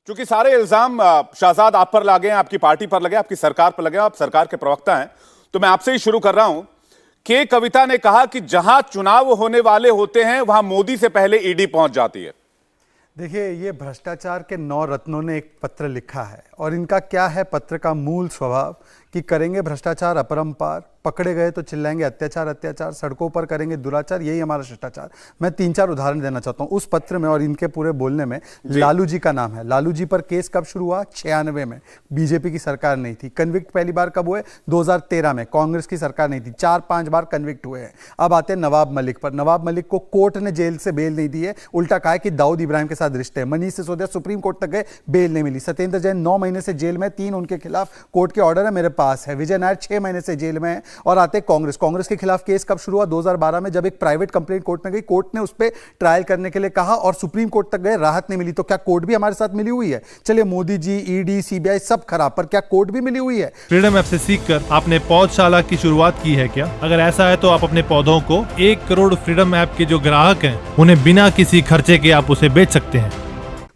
क्योंकि सारे इल्जाम शहजाद आप पर लगे हैं, आपकी पार्टी पर लगे, आपकी सरकार पर लगे, आप सरकार के प्रवक्ता हैं, तो मैं आपसे ही शुरू कर रहा हूं। के कविता ने कहा कि जहां चुनाव होने वाले होते हैं वहां मोदी से पहले ईडी पहुंच जाती है। देखिए, ये भ्रष्टाचार के 9 रत्नों ने एक पत्र लिखा है और इनका क्या है पत्र का मूल स्वभाव कि करेंगे भ्रष्टाचार अपरंपार, पकड़े गए तो चिल्लाएंगे अत्याचार अत्याचार, सड़कों पर करेंगे दुराचार, यही हमारा शिष्टाचार। मैं 3-4 उदाहरण देना चाहता हूं उस पत्र में और इनके पूरे बोलने में। लालू जी का नाम है। लालू जी पर केस कब शुरू हुआ? 96 में, बीजेपी की सरकार नहीं थी। कन्विक्ट पहली बार कब हुए? 2013 में, कांग्रेस की सरकार नहीं थी। 4-5 बार कन्विक्ट हुए हैं। अब आते हैं नवाब मलिक पर। नवाब मलिक को कोर्ट ने जेल से बेल नहीं दी है, उल्टा कहा कि दाऊद इब्राहिम के साथ रिश्ते हैं। मनीष सिसोदिया सुप्रीम कोर्ट तक गए, बेल नहीं मिली। सत्येंद्र जैन 9 महीने से जेल में, 3 उनके खिलाफ कोर्ट के ऑर्डर है, मेरे पास है। विजय नायर 6 महीने से जेल में है। और आते कांग्रेस के खिलाफ केस कब शुरू हुआ? 2012 में, जब एक प्राइवेट कंप्लेंट कोर्ट में गई, कोर्ट ने उस पर ट्रायल करने के लिए कहा और सुप्रीम कोर्ट तक गए, राहत नहीं मिली। तो क्या कोर्ट भी हमारे साथ मिली हुई है? चलिए, मोदी जी, ईडी, सीबीआई सब खराब, पर क्या कोर्ट भी मिली हुई है? फ्रीडम ऐप से सीखकर आपने पौधशाला की शुरुआत की है क्या? अगर ऐसा है तो आप अपने पौधों को 1 करोड़ फ्रीडम ऐप के जो ग्राहक हैं उन्हें बिना किसी खर्चे के आप उसे बेच सकते हैं।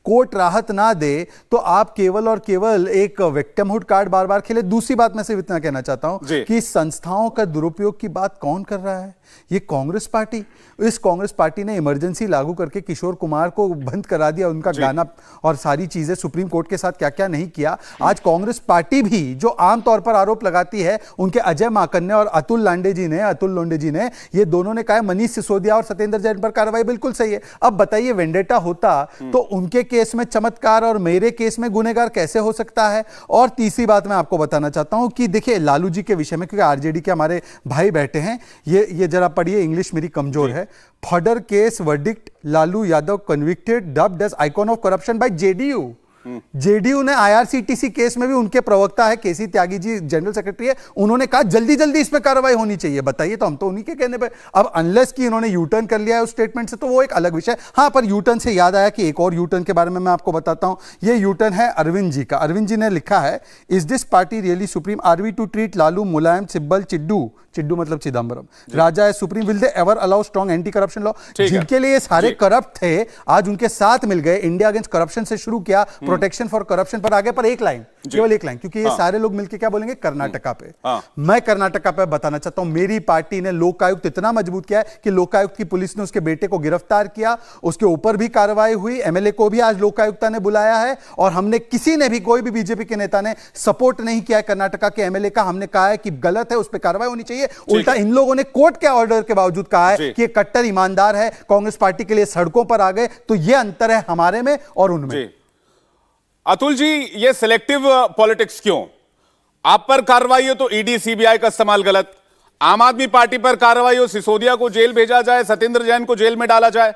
कोर्ट राहत ना दे तो आप केवल और केवल एक विक्टिमहुड कार्ड बार बार खेले। दूसरी बात मैं सिर्फ इतना कहना चाहता हूं कि संस्थाओं का दुरुपयोग की बात कौन कर रहा है? ये कांग्रेस पार्टी। इस कांग्रेस पार्टी ने इमरजेंसी लागू करके किशोर कुमार को बंद करा दिया, उनका गाना और सारी चीजें, सुप्रीम कोर्ट के साथ क्या क्या नहीं किया। आज कांग्रेस पार्टी भी जो आमतौर पर आरोप लगाती है, उनके अजय माकन ने और अतुल लोंढे जी ने, ये दोनों ने कहा मनीष सिसोदिया और सत्येंद्र जैन पर कार्रवाई बिल्कुल सही है। अब बताइए, वेंडेटा होता तो उनके केस में चमत्कार और मेरे केस में गुनहगार कैसे हो सकता है? और तीसरी बात मैं आपको बताना चाहता हूं कि देखिए, लालू जी के विषय में, क्योंकि आरजेडी के हमारे भाई बैठे हैं, ये जरा पढ़िए, इंग्लिश मेरी कमजोर है। Further case verdict, Lalu Yadav convicted, dubbed as icon of corruption by JDU. JDU ने आईआरसीटीसी केस में भी, उनके प्रवक्ता है केसी त्यागी जी, जनरल सेक्रेटरी है, उन्होंने कहा जल्दी जल्दी इसमें कार्रवाई होनी चाहिए। बताइए, तो हम तो उन्हीं के कहने पे, अब अनलेस कि इन्होंने यू टर्न कर लिया है उस स्टेटमेंट से, तो वो एक अलग विषय। हां, पर यू टर्न से याद आया कि एक और यू टर्न के बारे में मैं आपको बताता हूं। ये यू टर्न है अरविंद जी का। अरविंद जी ने लिखा है, is this party really supreme? Are we to treat Lalu, Mulayam, Sibal, Chiddu मतलब चिदम्बरम, राजा है supreme? Will they ever allow strong anti corruption law? जिनके लिए सारे करप्ट थे, आज उनके साथ मिल गए। इंडिया अगेंस्ट करप्शन से शुरू किया, प्रोटेक्शन फॉर करप्शन पर आगे, पर एक लाइन, केवल एक लाइन, क्योंकि ये सारे लोग मिलकर क्या बोलेंगे? कर्नाटका पे। मैं कर्नाटका पे बताना चाहता हूं, मेरी पार्टी ने लोकायुक्त इतना मजबूत किया है कि लोकायुक्त की पुलिस ने उसके बेटे को गिरफ्तार किया, उसके ऊपर भी कार्रवाई हुई। एमएलए को भी आज लोकायुक्ता ने बुलाया है और हमने किसी ने भी, कोई भी बीजेपी के नेता ने सपोर्ट नहीं किया है कर्नाटका के एमएलए का। हमने कहा है कि गलत है, उस पर कार्रवाई होनी चाहिए। उल्टा इन लोगों ने कोर्ट के ऑर्डर के बावजूद कहा है कि कट्टर ईमानदार है, कांग्रेस पार्टी के लिए सड़कों पर आ गए। तो यह अंतर है हमारे में और उनमें। अतुल जी, ये सिलेक्टिव पॉलिटिक्स क्यों? आप पर कार्रवाई हो तो ईडी सीबीआई का इस्तेमाल गलत, आम आदमी पार्टी पर कार्रवाई हो, सिसोदिया को जेल भेजा जाए, सत्येंद्र जैन को जेल में डाला जाए,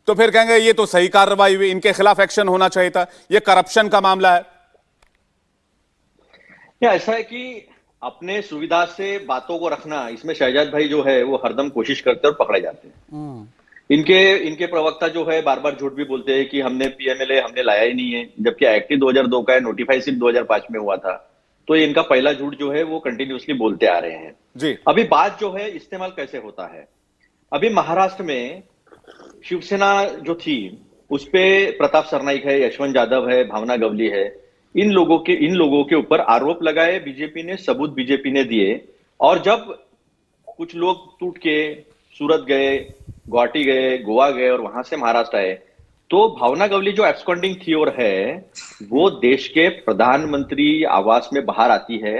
तो फिर कहेंगे ये तो सही कार्रवाई हुई, इनके खिलाफ एक्शन होना चाहिए था, ये करप्शन का मामला है। या ऐसा है कि अपने सुविधा से बातों को रखना, इसमें शहजाद भाई जो है वो हरदम कोशिश करते हैं और पकड़े जाते हैं। इनके प्रवक्ता जो है बार बार झूठ भी बोलते हैं कि हमने पीएमएलए हमने लाया ही नहीं है, जबकि एक्ट 2002 का है, नोटिफाई सिर्फ 2005 में हुआ था। तो ये इनका पहला झूठ जो है वो कंटिन्यूअसली बोलते आ रहे हैं जी। अभी बात जो है इस्तेमाल कैसे होता है, अभी महाराष्ट्र में शिवसेना जो थी उस पे प्रताप सरनाईक है, यशवंत यादव है, भावना गवली है, इन लोगों के ऊपर आरोप लगाए बीजेपी ने, सबूत बीजेपी ने दिए। और जब कुछ लोग टूट के सूरत गए, गुवाहाटी गए, गोवा गए और वहां से महाराष्ट्र आए, तो भावना गवली जो एब्सकॉन्डिंग थीओर है वो देश के प्रधानमंत्री आवास में बाहर आती है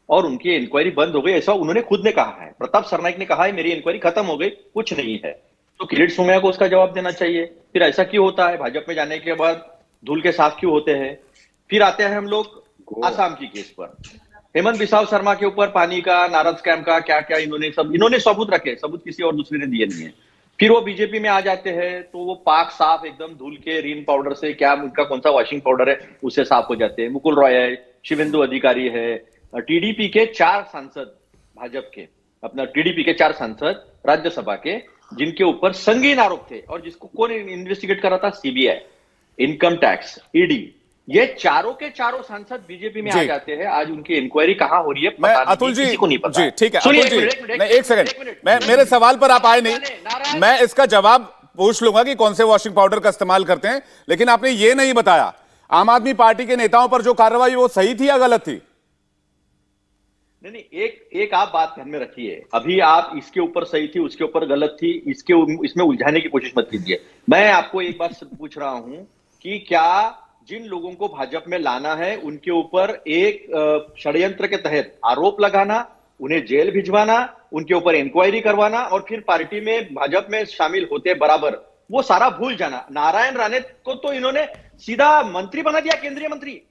और उनकी इंक्वायरी बंद हो गई, ऐसा उन्होंने खुद ने कहा है। प्रताप सरनाईक ने कहा है मेरी इंक्वायरी खत्म हो गई, कुछ नहीं है। तो किरीट सोमैया को उसका जवाब देना चाहिए। फिर ऐसा क्यों होता है? भाजपा में जाने के बाद धूल के साफ क्यों होते हैं? फिर आते हैं हम लोग आसाम की केस पर, हेमंत बिस्वा शर्मा के ऊपर पानी का, नारद स्कैम का, क्या क्या इन्होंने सबूत रखे, सबूत किसी और दूसरे ने दिए नहीं है। फिर वो बीजेपी में आ जाते हैं तो वो पाक साफ एकदम धूल के रीन पाउडर से, क्या उनका कौन सा वॉशिंग पाउडर है, उससे साफ हो जाते हैं। मुकुल रॉय है, शिवेंदु अधिकारी है, टीडीपी के 4 सांसद, भाजपा के अपना टीडीपी के 4 सांसद राज्यसभा के, जिनके ऊपर संगीन आरोप थे और जिसको कौन इन्वेस्टिगेट कर रहा था? CBI, income tax, ED. ये चारों के चारों सांसद बीजेपी में आ जाते हैं। आज उनकी इंक्वायरी कहां हो रही है मैं अतुल जी, को नहीं पता। जी ठीक है अतुल जी, नहीं एक सेकंड, मैं मेरे सवाल पर आप आए नहीं, मैं इसका जवाब पूछ लूंगा कि कौन से वॉशिंग पाउडर का इस्तेमाल करते हैं, लेकिन आपने ये नहीं बताया आम आदमी पार्टी के नेताओं पर जो कार्रवाई वो सही थी या गलत थी? नहीं, एक आप बात ध्यान में रखिए। अभी आप इसके ऊपर सही थी, उसके ऊपर गलत थी, इसमें उलझाने की कोशिश मत कीजिए। मैं आपको एक बात पूछ रहा हूं कि क्या जिन लोगों को भाजपा में लाना है उनके ऊपर एक षड्यंत्र के तहत आरोप लगाना, उन्हें जेल भिजवाना, उनके ऊपर इंक्वायरी करवाना और फिर पार्टी में भाजपा में शामिल होते बराबर वो सारा भूल जाना। नारायण राणे को तो इन्होंने सीधा मंत्री बना दिया, केंद्रीय मंत्री,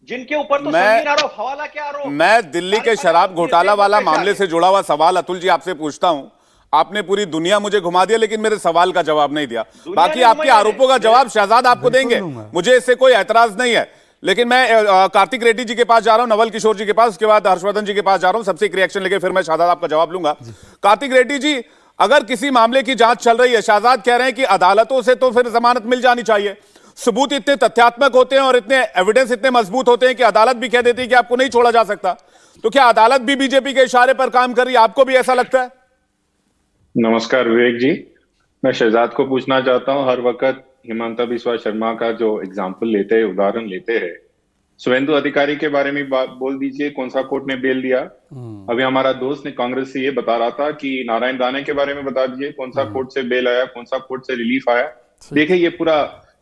जिनके ऊपर तो संगीन आरोप, हवाला के आरोप। मैं दिल्ली के शराब घोटाला वाला मामले से जुड़ा हुआ सवाल अतुल जी आपसे पूछता हूं। आपने पूरी दुनिया मुझे घुमा दिया लेकिन मेरे सवाल का जवाब नहीं दिया। बाकी आपके आरोपों का जवाब शहजाद आपको देंगे, मुझे इससे कोई ऐतराज नहीं है। लेकिन मैं कार्तिक रेड्डी जी के पास जा रहा हूं, नवल किशोर जी के पास, उसके बाद हर्षवर्धन जी के पास जा रहा हूं। सबसे एक रिएक्शन लेके फिर मैं शहजाद आपका जवाब लूंगा। कार्तिक रेड्डी जी, अगर किसी मामले की जांच चल रही है, शहजाद कह रहे हैं कि अदालतों से तो फिर जमानत मिल जानी चाहिए, सबूत इतने तथ्यात्मक होते हैं और इतने एविडेंस इतने मजबूत होते हैं कि अदालत भी कह देती है कि आपको नहीं छोड़ा जा सकता, तो क्या अदालत भी बीजेपी के इशारे पर काम कर रही है? आपको भी ऐसा लगता है? नमस्कार विवेक जी, मैं शहजाद को पूछना चाहता हूं, हर वक्त हिमंता बिस्वा शर्मा का जो एग्जाम्पल लेते हैं, उदाहरण लेते हैं, शुभेंदु अधिकारी के बारे में बोल दीजिए, कौन सा कोर्ट ने बेल दिया? अभी हमारा दोस्त ने कांग्रेस से ये बता रहा था कि नारायण राणे के बारे में बता दीजिए, कौन सा कोर्ट से बेल आया, कौन सा कोर्ट से रिलीफ आया। देखिए, ये पूरा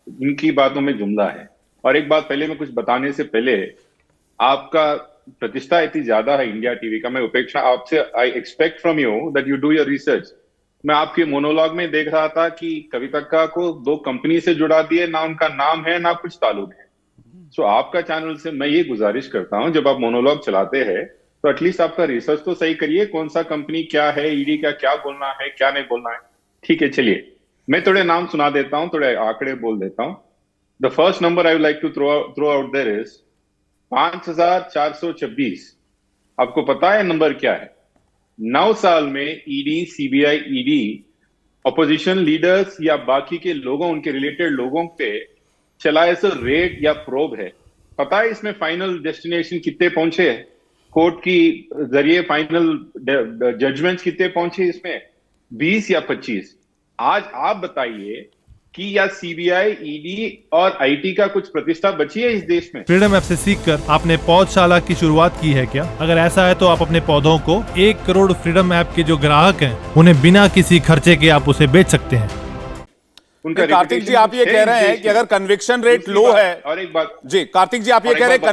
इनकी बातों में जुमला है। और एक बात पहले मैं कुछ बताने से पहले, आपका प्रतिष्ठा इतनी ज्यादा है इंडिया टीवी का, मैं उपेक्षा आपसे, I expect from you that you do your research. मैं आपके मोनोलॉग में देख रहा था कि कविता को 2 कंपनी से जुड़ा दिए, ना उनका नाम है ना कुछ ताल्लुक है। सो आपका चैनल से मैं ये गुजारिश करता हूं, जब आप मोनोलॉग चलाते हैं तो एटलीस्ट आपका रिसर्च तो सही करिए, कौन सा कंपनी क्या है, ईडी का क्या बोलना है, क्या नहीं बोलना है। ठीक है, चलिए मैं थोड़े नाम सुना देता हूं, थोड़े आंकड़े बोल देता हूं। The first number I would like to throw out there is 5426। आपको पता है नंबर क्या है? 9 साल में ED, CBI, ED opposition leaders या बाकी के लोगों, उनके रिलेटेड लोगों पे चलाए सो रेड या प्रोब है। पता है इसमें फाइनल डेस्टिनेशन कितने पहुंचे हैं? कोर्ट की जरिए फाइनल जजमेंट्स कितने पहुंचे इसमें? 20 या 25। आज आप बताइए कि या सीबीआई, ईडी और आईटी का कुछ प्रतिष्ठा बची है इस देश में? फ्रीडम ऐप से सीखकर आपने पौधशाला की शुरुआत की है क्या? अगर ऐसा है तो आप अपने पौधों को 1 करोड़ फ्रीडम ऐप के जो ग्राहक हैं उन्हें बिना किसी खर्चे के आप उसे बेच सकते हैं। कार्तिक जी, आप ये कह रहे हैं कि अगर कन्विक्शन रेट लो है, और एक बात जी, कार्तिक जी आप ये कह रहे हैं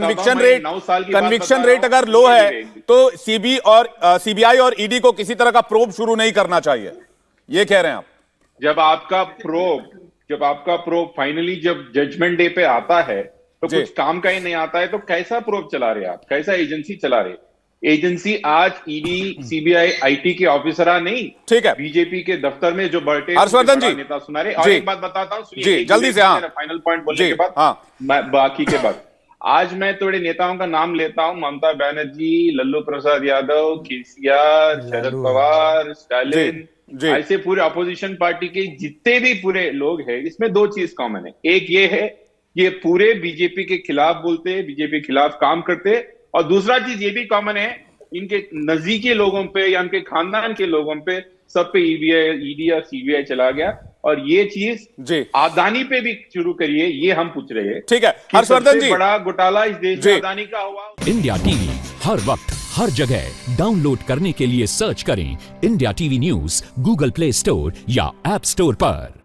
कन्विक्शन रेट अगर लो है तो सीबीआई और ईडी को किसी तरह का प्रोब शुरू नहीं करना चाहिए, ये कह रहे हैं आप? जब आपका प्रोब फाइनली जब जजमेंट डे पे आता है तो कुछ काम का ही नहीं आता है, तो कैसा प्रोब चला रहे आप, कैसा एजेंसी चला रहे? एजेंसी आज ईडी, सीबीआई, आईटी के ऑफिसर नहीं, ठीक है, बीजेपी के दफ्तर में जो बैठे हर्षवर्धन जी नेता सुना रहे। और एक बात बताता हूँ जी, जल्दी से, फाइनल पॉइंट बोलने के बाद बाकी के बाद आज मैं थोड़े नेताओं का नाम लेता हूं, ममता बनर्जी, लल्लू प्रसाद यादव, केसीआर, शरद पवार, स्टालिन, ऐसे पूरे अपोजिशन पार्टी के जितने भी पूरे लोग हैं, इसमें 2 चीज कॉमन है। एक ये है, ये पूरे बीजेपी के खिलाफ बोलते, बीजेपी के खिलाफ काम करते, और दूसरा चीज ये भी कॉमन है, इनके नजदीकी लोगों पे या उनके खानदान के लोगों पे सब पे ईडी और सीबीआई चला गया। और ये चीज अदानी पे भी शुरू करिए, ये हम पूछ रहे हैं। ठीक है हर्षवर्धन जी, बड़ा घोटाला इस देश में अदानी का हुआ। इंडिया टीवी हर वक्त हर जगह डाउनलोड करने के लिए सर्च करें India TV news Google play store या ऐप स्टोर पर।